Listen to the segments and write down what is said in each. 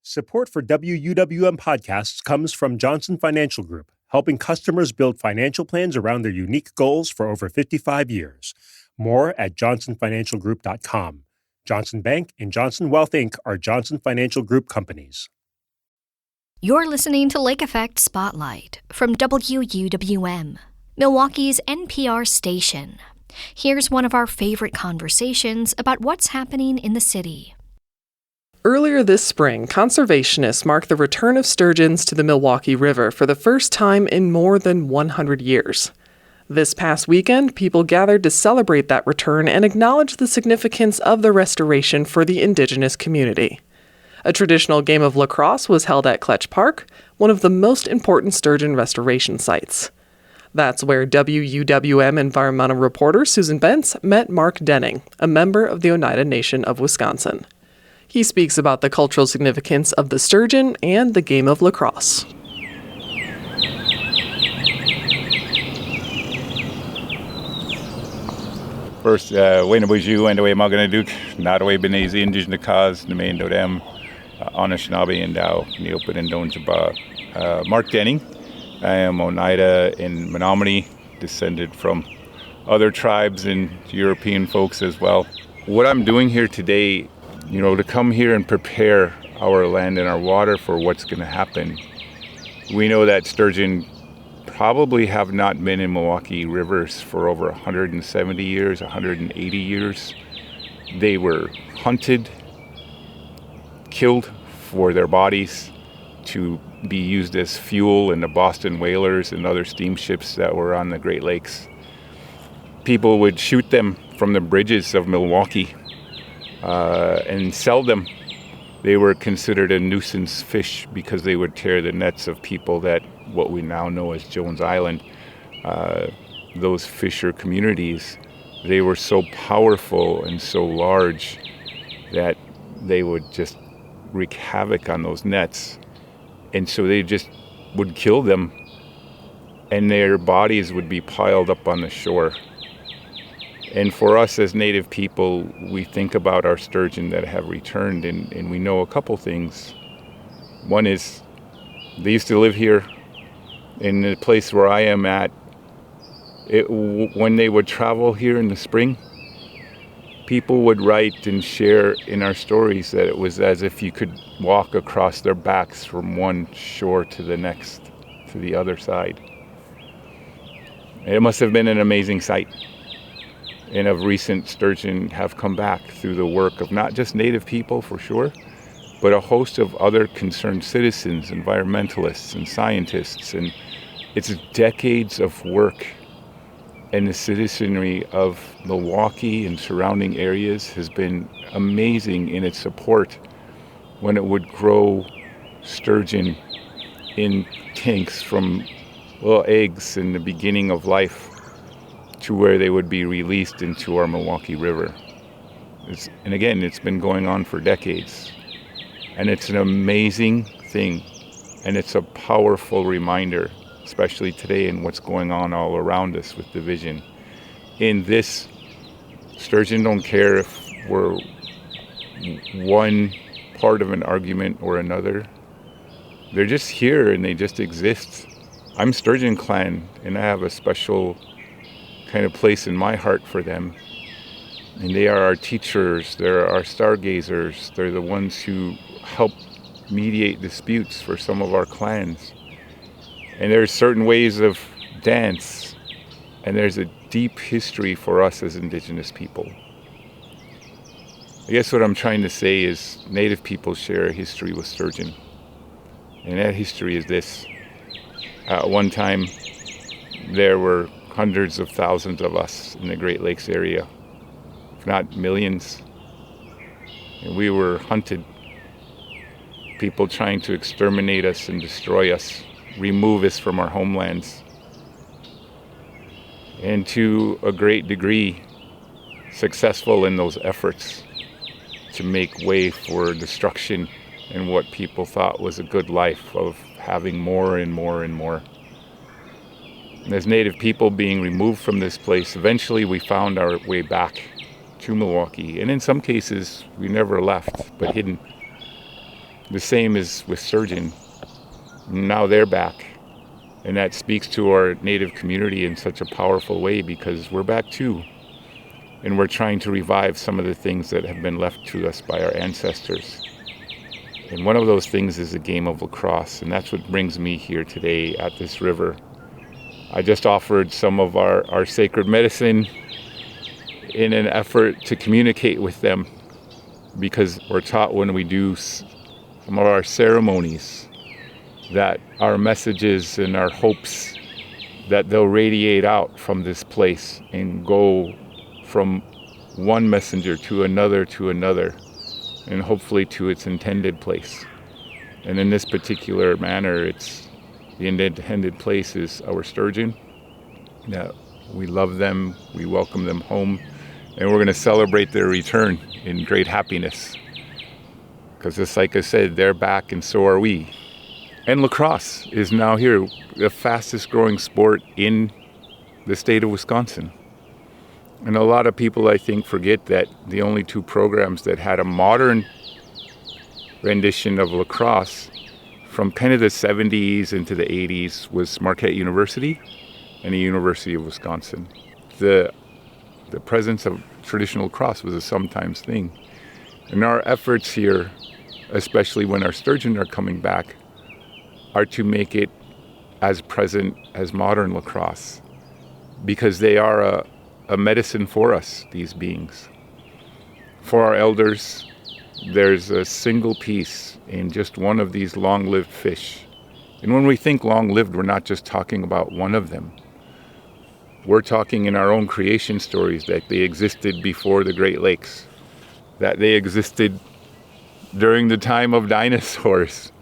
Support for WUWM podcasts comes from Johnson Financial Group, helping customers build financial plans around their unique goals for over 55 years. More at johnsonfinancialgroup.com. Johnson Bank and Johnson Wealth Inc. are Johnson Financial Group companies. You're listening to Lake Effect Spotlight from WUWM, Milwaukee's NPR station. Here's one of our favorite conversations about what's happening in the city. Earlier this spring, conservationists marked the return of sturgeons to the Milwaukee River for the first time in more than 100 years. This past weekend, people gathered to celebrate that return and acknowledge the significance of the restoration for the Indigenous community. A traditional game of lacrosse was held at Kletzsch Park, one of the most important sturgeon restoration sites. That's where WUWM environmental reporter Susan Bence met Mark Denning, a member of the Oneida Nation of Wisconsin. He speaks about the cultural significance of the sturgeon and the game of lacrosse. First, Wayne Boiju and away Maganaduk, not away Benezi, Indigenous cause, the main Dodem, Anishinaabe and Dow, Neopin and Donjaba. Mark Denning. I am Oneida in Menominee, descended from other tribes and European folks as well. What I'm doing here today, to come here and prepare our land and our water for what's going to happen. We know that sturgeon probably have not been in Milwaukee rivers for over 170 years, 180 years. They were hunted, killed for their bodies to be used as fuel in the Boston whalers and other steamships that were on the Great Lakes. People would shoot them from the bridges of Milwaukee and sell them. They were considered a nuisance fish because they would tear the nets of people that what we now know as Jones Island, those fisher communities. They were so powerful and so large that they would just wreak havoc on those nets. And so they just would kill them and their bodies would be piled up on the shore. And for us as Native people, we think about our sturgeon that have returned, and we know a couple things. One is they used to live here in the place where I am at. When they would travel here in the spring, people would write and share in our stories that it was as if you could walk across their backs from one shore to the next, to the other side. It must have been an amazing sight. And of recent, sturgeon have come back through the work of not just Native people, for sure, but a host of other concerned citizens, environmentalists, and scientists. And it's decades of work. And the citizenry of Milwaukee and surrounding areas has been amazing in its support when it would grow sturgeon in tanks from little eggs in the beginning of life to where they would be released into our Milwaukee River. And again, it's been going on for decades. And it's an amazing thing. And it's a powerful reminder, especially today in what's going on all around us with division. In this, sturgeon don't care if we're one part of an argument or another. They're just here and they just exist. I'm Sturgeon Clan, and I have a special kind of place in my heart for them. And they are our teachers, they're our stargazers, they're the ones who help mediate disputes for some of our clans. And there's certain ways of dance, and there's a deep history for us as Indigenous people. I guess what I'm trying to say is Native people share a history with sturgeon. And that history is this. At one time, there were hundreds of thousands of us in the Great Lakes area, if not millions. And we were hunted. People trying to exterminate us and destroy us, remove us from our homelands. And to a great degree, successful in those efforts to make way for destruction and what people thought was a good life of having more and more and more. And as Native people being removed from this place, eventually we found our way back to Milwaukee. And in some cases, we never left, but hidden. The same is with sturgeon. Now they're back. And that speaks to our native community in such a powerful way because we're back too. And we're trying to revive some of the things that have been left to us by our ancestors. And one of those things is the game of lacrosse. And that's what brings me here today at this river. I just offered some of our sacred medicine in an effort to communicate with them, because we're taught when we do some of our ceremonies that our messages and our hopes that they'll radiate out from this place and go from one messenger to another, and hopefully to its intended place. And in this particular manner, it's the intended place is our sturgeon. That we love them, we welcome them home, and we're going to celebrate their return in great happiness. Because just like I said, they're back and so are we. And lacrosse is now here, the fastest growing sport in the state of Wisconsin. And a lot of people, I think, forget that the only two programs that had a modern rendition of lacrosse from kind of the 70s into the 80s was Marquette University and the University of Wisconsin. The presence of traditional lacrosse was a sometimes thing. And our efforts here, especially when our sturgeon are coming back, are to make it as present as modern lacrosse, because they are a medicine for us, these beings. For our elders, there's a single piece in just one of these long-lived fish. And when we think long-lived, we're not just talking about one of them. We're talking in our own creation stories that they existed before the Great Lakes, that they existed during the time of dinosaurs,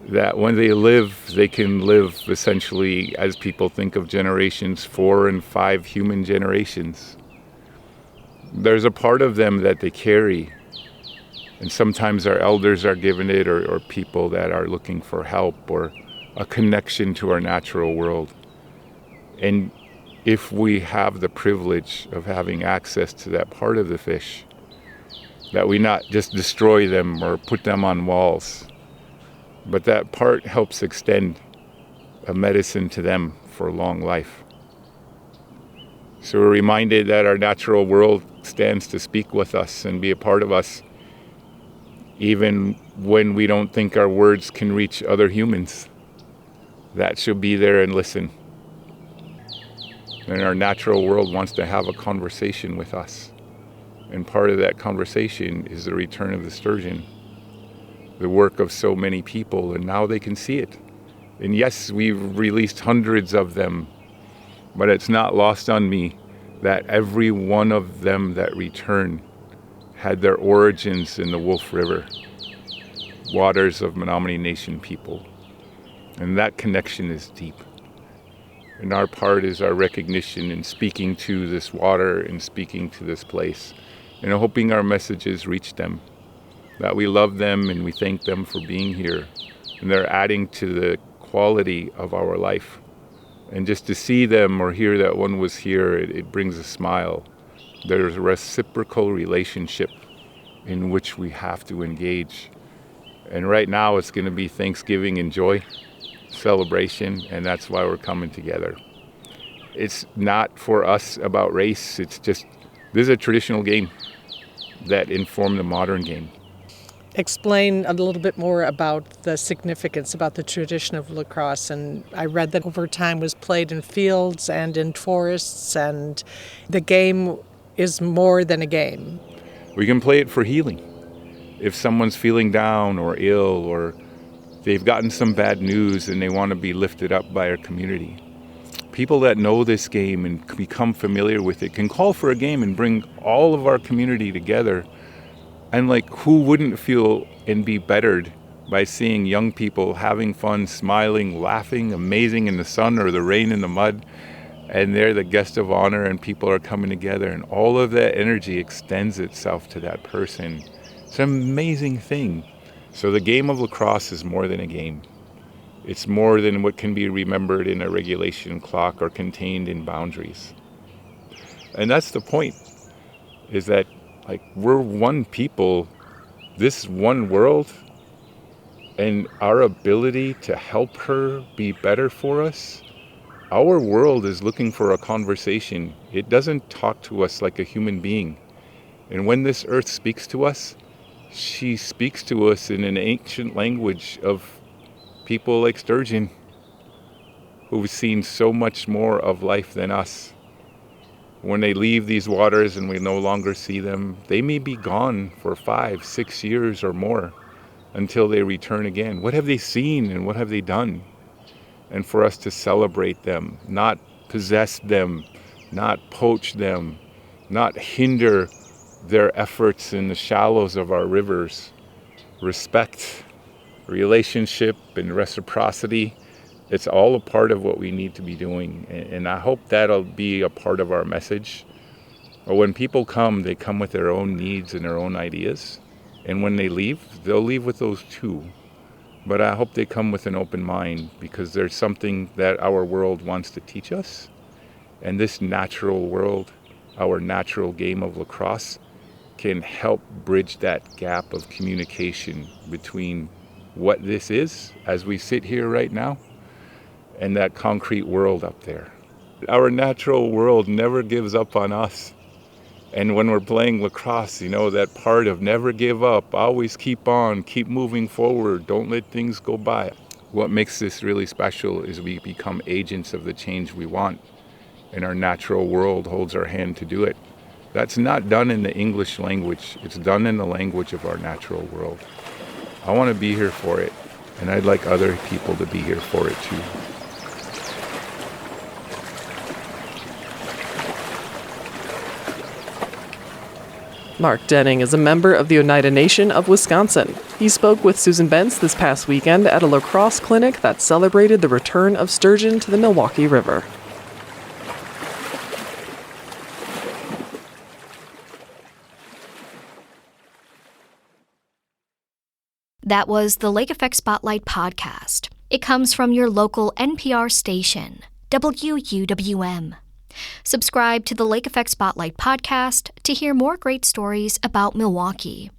that when they live, they can live essentially, as people think of generations, 4 and 5 human generations. There's a part of them that they carry, and sometimes our elders are given it, or people that are looking for help or a connection to our natural world. And if we have the privilege of having access to that part of the fish, that we not just destroy them or put them on walls, but that part helps extend a medicine to them for long life. So we're reminded that our natural world stands to speak with us and be a part of us, even when we don't think our words can reach other humans. That should be there and listen. And our natural world wants to have a conversation with us. And part of that conversation is the return of the sturgeon, the work of so many people, and now they can see it. And yes, we've released hundreds of them, but it's not lost on me that every one of them that returned had their origins in the Wolf River, waters of Oneida Nation people. And that connection is deep. And our part is our recognition in speaking to this water and speaking to this place, and hoping our messages reach them, that we love them and we thank them for being here. And they're adding to the quality of our life. And just to see them or hear that one was here, it brings a smile. There's a reciprocal relationship in which we have to engage. And right now it's going to be Thanksgiving and joy, celebration, and that's why we're coming together. It's not for us about race. It's just, this is a traditional game that informed the modern game. Explain a little bit more about the significance, about the tradition of lacrosse. And I read that over time was played in fields and in forests, and the game is more than a game. We can play it for healing. If someone's feeling down or ill, or they've gotten some bad news and they want to be lifted up by our community, people that know this game and become familiar with it can call for a game and bring all of our community together. And like, who wouldn't feel and be bettered by seeing young people having fun, smiling, laughing, amazing in the sun or the rain and the mud, and they're the guest of honor and people are coming together, and all of that energy extends itself to that person. It's an amazing thing. So the game of lacrosse is more than a game. It's more than what can be remembered in a regulation clock or contained in boundaries. And that's the point, is that like, we're one people. This one world and our ability to help her be better for us. Our world is looking for a conversation. It doesn't talk to us like a human being. And when this earth speaks to us, she speaks to us in an ancient language of people like sturgeon, who've seen so much more of life than us. When they leave these waters and we no longer see them, they may be gone for 5, 6 years or more until they return again. What have they seen and what have they done? And for us to celebrate them, not possess them, not poach them, not hinder their efforts in the shallows of our rivers. Respect, relationship, and reciprocity, it's all a part of what we need to be doing. And I hope that'll be a part of our message. Or when people come, they come with their own needs and their own ideas. And when they leave, they'll leave with those too. But I hope they come with an open mind, because there's something that our world wants to teach us. And this natural world, our natural game of lacrosse, can help bridge that gap of communication between what this is as we sit here right now and that concrete world up there. Our natural world never gives up on us. And when we're playing lacrosse, that part of never give up, always keep on, keep moving forward, don't let things go by. What makes this really special is we become agents of the change we want, and our natural world holds our hand to do it. That's not done in the English language, it's done in the language of our natural world. I want to be here for it, and I'd like other people to be here for it too. Mark Denning is a member of the Oneida Nation of Wisconsin. He spoke with Susan Bence this past weekend at a lacrosse clinic that celebrated the return of sturgeon to the Milwaukee River. That was the Lake Effect Spotlight podcast. It comes from your local NPR station, WUWM. Subscribe to the Lake Effect Spotlight podcast to hear more great stories about Milwaukee.